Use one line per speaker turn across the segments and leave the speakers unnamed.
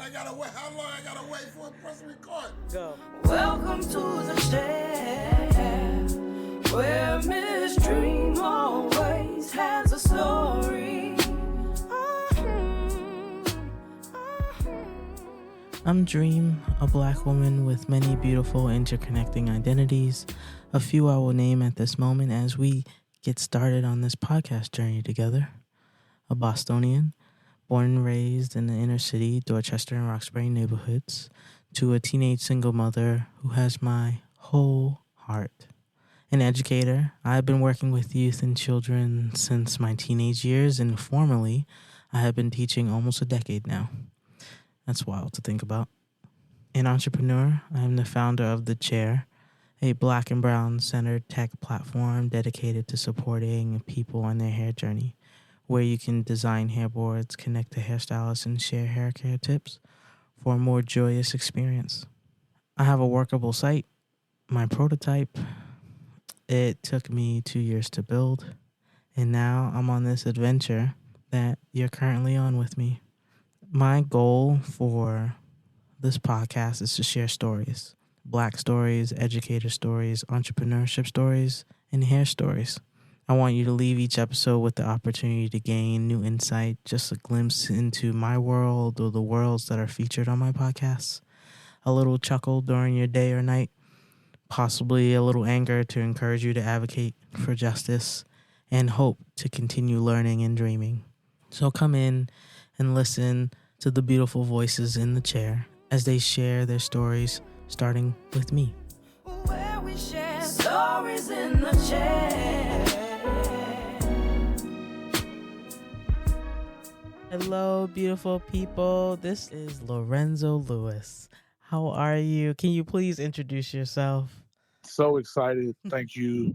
I gotta wait. How long I gotta wait for a press record?
Go.
Welcome to the share, where Miss Dreme always has a story.
I'm Dreme, a black woman with many beautiful interconnecting identities. A few I will name at this moment as we get started on this podcast journey together. A Bostonian, born and raised in the inner city, Dorchester and Roxbury neighborhoods, to a teenage single mother who has my whole heart. An educator, I've been working with youth and children since my teenage years, and formally, I have been teaching almost a decade now. That's wild to think about. An entrepreneur, I am the founder of The Chair, a black and brown centered tech platform dedicated to supporting people on their hair journey, where you can design hairboards, connect to hairstylists, and share hair care tips for a more joyous experience. I have a workable site, my prototype. It took me 2 years to build, and now I'm on this adventure that you're currently on with me. My goal for this podcast is to share stories, black stories, educator stories, entrepreneurship stories, and hair stories. I want you to leave each episode with the opportunity to gain new insight, just a glimpse into my world or the worlds that are featured on my podcasts, a little chuckle during your day or night, possibly a little anger to encourage you to advocate for justice, and hope to continue learning and dreaming. So come in and listen to the beautiful voices in the chair as they share their stories, starting with me.
Where we share stories in the chair.
Hello, beautiful people. This is Lorenzo Lewis. How are you? Can you please introduce yourself?
So excited. Thank you,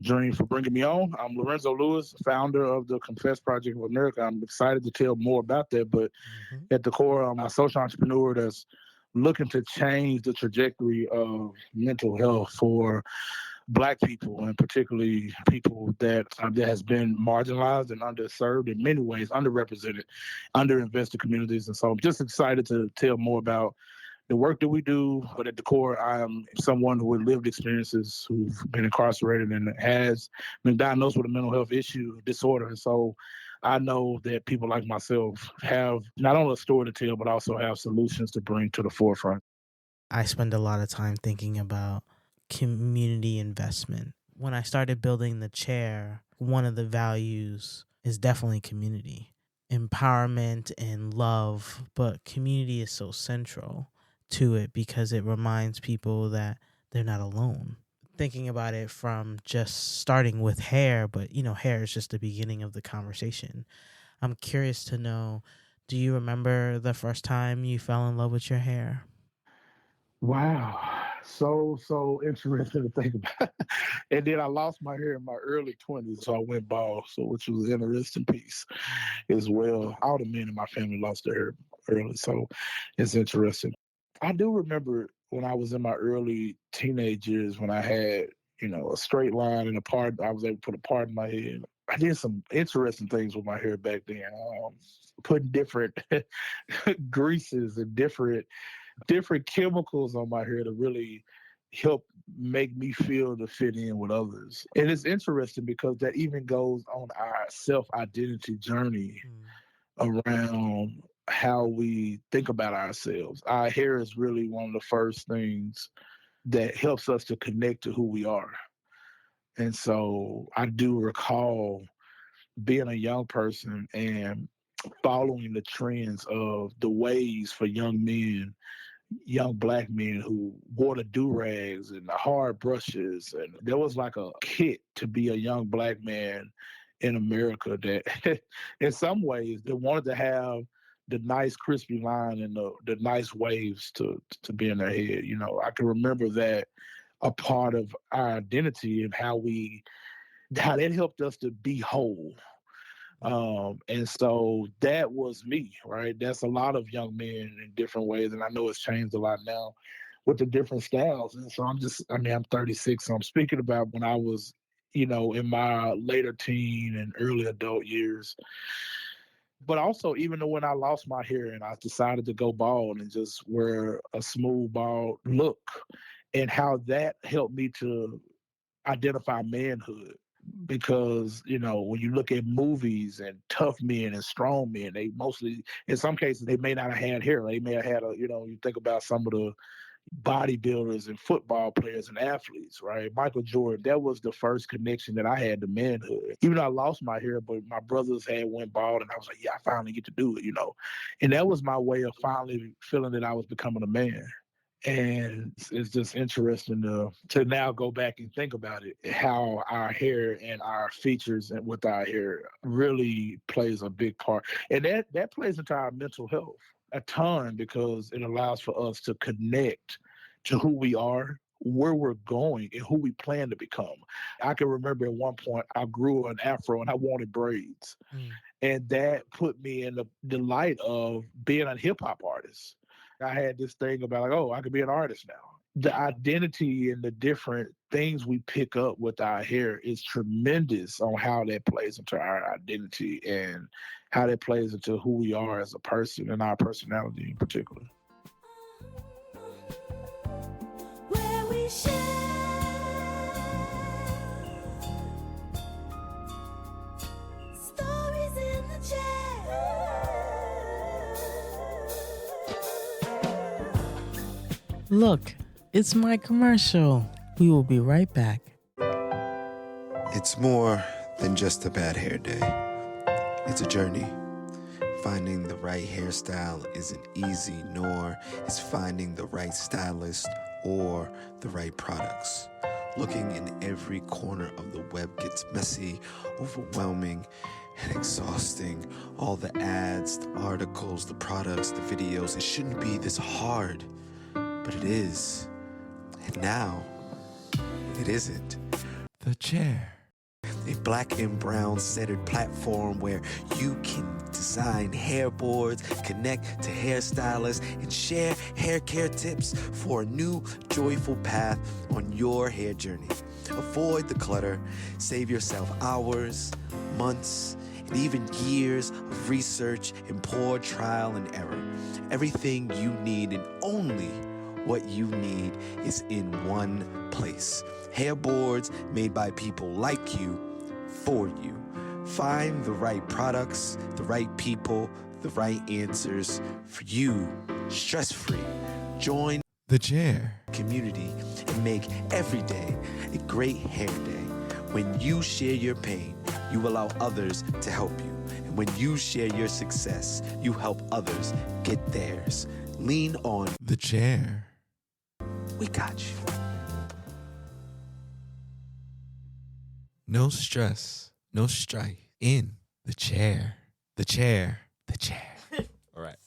Dreme, for bringing me on. I'm Lorenzo Lewis, founder of the Confess Project of America. I'm excited to tell more about that, but at the core, I'm a social entrepreneur that's looking to change the trajectory of mental health for Black people, and particularly people that has been marginalized and underserved in many ways, underrepresented, underinvested communities. And so I'm just excited to tell more about the work that we do. But at the core, I am someone who has lived experiences, who've been incarcerated and has been diagnosed with a mental health disorder. And so I know that people like myself have not only a story to tell, but also have solutions to bring to the forefront.
I spend a lot of time thinking about community investment. When I started building the chair, one of the values is definitely community, empowerment and love, but community is so central to it because it reminds people that they're not alone. Thinking about it from just starting with hair, but hair is just the beginning of the conversation. I'm curious to know, do you remember the first time you fell in love with your hair?
Wow. So interesting to think about. And then I lost my hair in my early 20s, so I went bald, which was an interesting piece as well. All the men in my family lost their hair early, so it's interesting. I do remember when I was in my early teenage years when I had, a straight line and a part, I was able to put a part in my head. I did some interesting things with my hair back then, putting different greases and different chemicals on my hair to really help make me feel to fit in with others. And it's interesting because that even goes on our self-identity journey around how we think about ourselves. Our hair is really one of the first things that helps us to connect to who we are. And so I do recall being a young person and following the trends of the ways for young men, young Black men who wore the do-rags and the hard brushes. And there was like a kit to be a young Black man in America that in some ways they wanted to have the nice crispy line and the nice waves to be in their head. I can remember that a part of our identity and how that helped us to be whole. And so that was me, right? That's a lot of young men in different ways. And I know it's changed a lot now with the different styles. And so I'm 36. So I'm speaking about when I was, in my later teen and early adult years. But also, even though when I lost my hair and I decided to go bald and just wear a smooth bald look, and how that helped me to identify manhood. Because, when you look at movies and tough men and strong men, they mostly, in some cases, they may not have had hair. They may have had you think about some of the bodybuilders and football players and athletes, right? Michael Jordan, that was the first connection that I had to manhood. Even though I lost my hair, but my brothers had went bald, and I was like, yeah, I finally get to do it. And that was my way of finally feeling that I was becoming a man. And it's just interesting to now go back and think about it, how our hair and our features and with our hair really plays a big part. And that plays into our mental health a ton, because it allows for us to connect to who we are, where we're going, and who we plan to become. I can remember at one point I grew an afro and I wanted braids. And that put me in the light of being a hip hop artist. I had this thing about like, oh, I could be an artist now. The identity and the different things we pick up with our hair is tremendous on how that plays into our identity and how that plays into who we are as a person and our personality in particular.
Where we share stories in the chair.
Look, it's my commercial. We will be right back.
It's more than just a bad hair day. It's a journey. Finding the right hairstyle isn't easy, nor is finding the right stylist or the right products. Looking in every corner of the web gets messy, overwhelming, and exhausting. All the ads, the articles, the products, the videos, it shouldn't be this hard, but it is. And now, it isn't. The Chair. A black and brown centered platform where you can design hairboards, connect to hairstylists, and share hair care tips for a new, joyful path on your hair journey. Avoid the clutter, save yourself hours, months, and even years of research and poor trial and error. Everything you need and only what you need is in one place. Hairboards made by people like you, for you. Find the right products, the right people, the right answers for you, stress-free. Join the Chair community and make every day a great hair day. When you share your pain, you allow others to help you. And when you share your success, you help others get theirs. Lean on the Chair. We got you. No stress, no strife. In the chair. The chair. The chair. All right.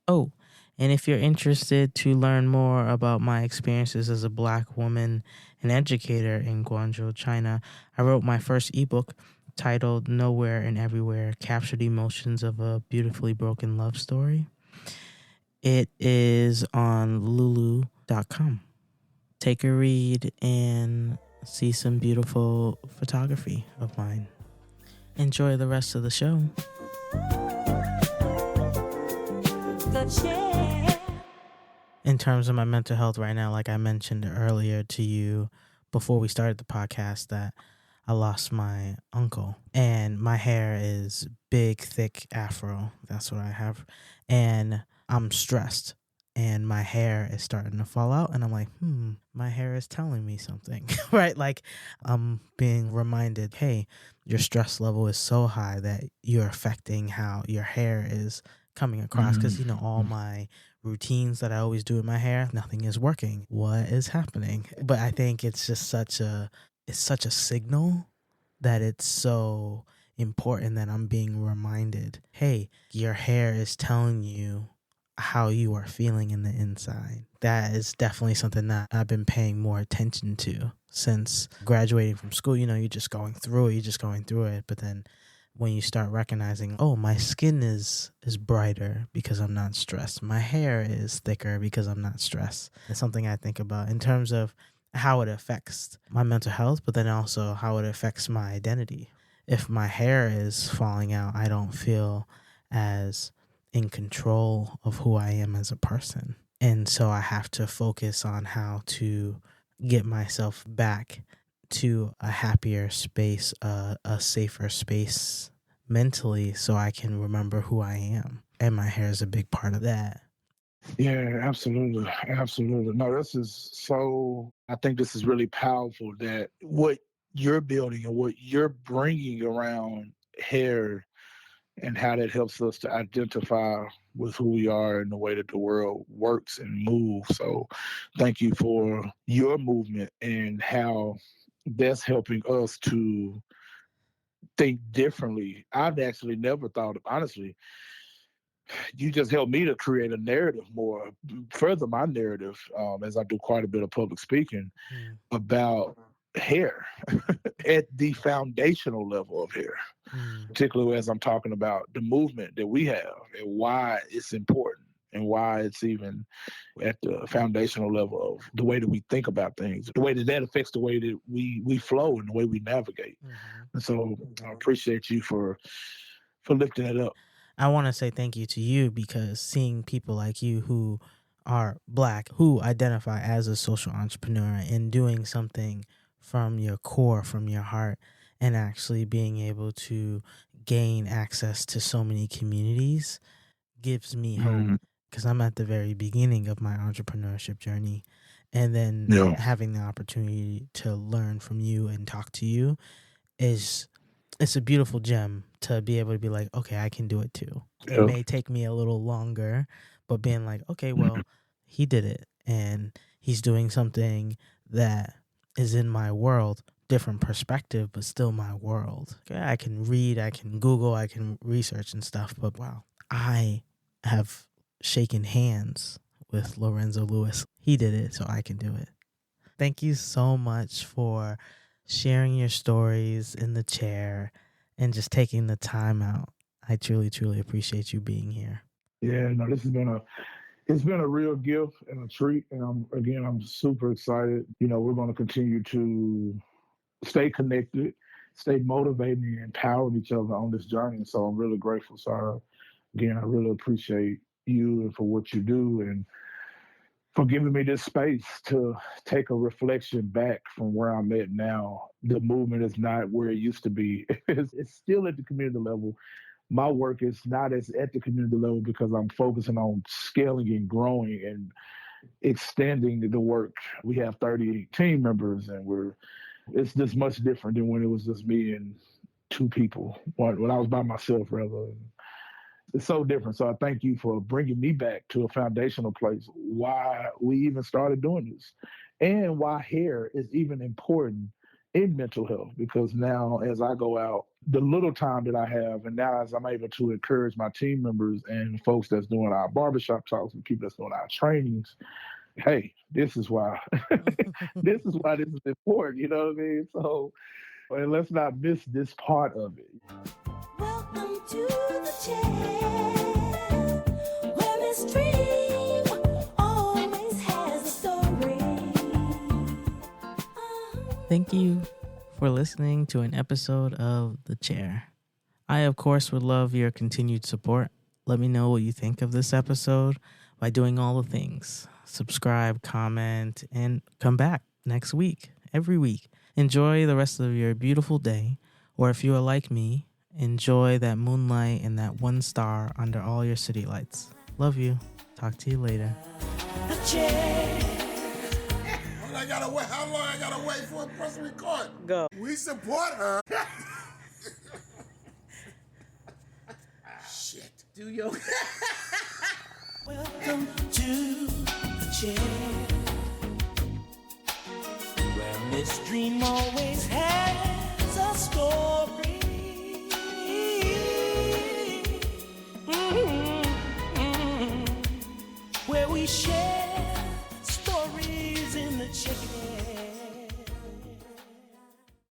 Oh, and if you're interested to learn more about my experiences as a Black woman and educator in Guangzhou, China, I wrote my first ebook titled Nowhere and Everywhere, Captured Emotions of a Beautifully Broken Love Story. It is on lulu.com. Take a read and see some beautiful photography of mine. Enjoy the rest of the show. In terms of my mental health right now, like I mentioned earlier to you before we started the podcast, that I lost my uncle and my hair is big, thick afro. That's what I have. And I'm stressed. And my hair is starting to fall out. And I'm like, my hair is telling me something, right? Like I'm being reminded, hey, your stress level is so high that you're affecting how your hair is coming across. Because, all my routines that I always do in my hair, nothing is working. What is happening? But I think it's just such a signal that it's so important that I'm being reminded, hey, your hair is telling you how you are feeling in the inside. That is definitely something that I've been paying more attention to since graduating from school. You're just going through it. But then when you start recognizing, oh, my skin is brighter because I'm not stressed. My hair is thicker because I'm not stressed. It's something I think about in terms of how it affects my mental health, but then also how it affects my identity. if my hair is falling out, I don't feel as in control of who I am as a person. And so I have to focus on how to get myself back to a happier space, a safer space mentally, so I can remember who I am. And my hair is a big part of that.
Yeah, absolutely. Absolutely. No, I think this is really powerful, that what you're building and what you're bringing around hair and how that helps us to identify with who we are and the way that the world works and moves. So thank you for your movement and how that's helping us to think differently. I've actually never thought of, honestly, you just helped me to create a narrative more, further my narrative, as I do quite a bit of public speaking about hair at the foundational level of hair, particularly as I'm talking about the movement that we have and why it's important and why it's even at the foundational level of the way that we think about things, the way that affects the way that we flow and the way we navigate. And so I appreciate you for lifting it up.
I want to say thank you to you, because seeing people like you who are Black, who identify as a social entrepreneur and doing something from your core, from your heart, and actually being able to gain access to so many communities gives me hope, because I'm at the very beginning of my entrepreneurship journey. And then having the opportunity to learn from you and talk to you it's a beautiful gem to be able to be like, okay, I can do it too. It may take me a little longer, but being like, okay, well, he did it and he's doing something that is in my world, different perspective, but still my world. Okay, I can read, I can Google, I can research and stuff, but wow, I have shaken hands with Lorenzo Lewis. He did it, so I can do it. Thank you so much for sharing your stories in the chair and just taking the time out. I truly, truly appreciate you being here.
Yeah, no, it's been a real gift and a treat. And I'm super excited. We're going to continue to stay connected, stay motivated, and empowering each other on this journey. And so I'm really grateful, Sarah. Again, I really appreciate you and for what you do and for giving me this space to take a reflection back from where I'm at now. The movement is not where it used to be. It's still at the community level. My work is not as at the community level because I'm focusing on scaling and growing and extending the work. We have 30 team members, and it's just much different than when it was just me and two people, when I was by myself, rather. It's so different. So I thank you for bringing me back to a foundational place, why we even started doing this and why hair is even important in mental health. Because now as I go out, the little time that I have, and now as I'm able to encourage my team members and folks that's doing our barbershop talks and people that's doing our trainings, hey, this is why this is important. You know what I mean? So, and let's not miss this part of it.
Welcome to the chair, where Miss Dreme always has a story.
Thank you for listening to an episode of The Chair. I, of course, would love your continued support. Let me know what you think of this episode by doing all the things. Subscribe, comment, and come back next week, every week. Enjoy the rest of your beautiful day, or if you are like me, enjoy that moonlight and that one star under all your city lights. Love you. Talk to you later.
The chair.
How long I gotta wait for a press record?
Go.
We support her. Shit.
Do your...
Welcome to the chair, where Miss Dreme always has a story. Where we share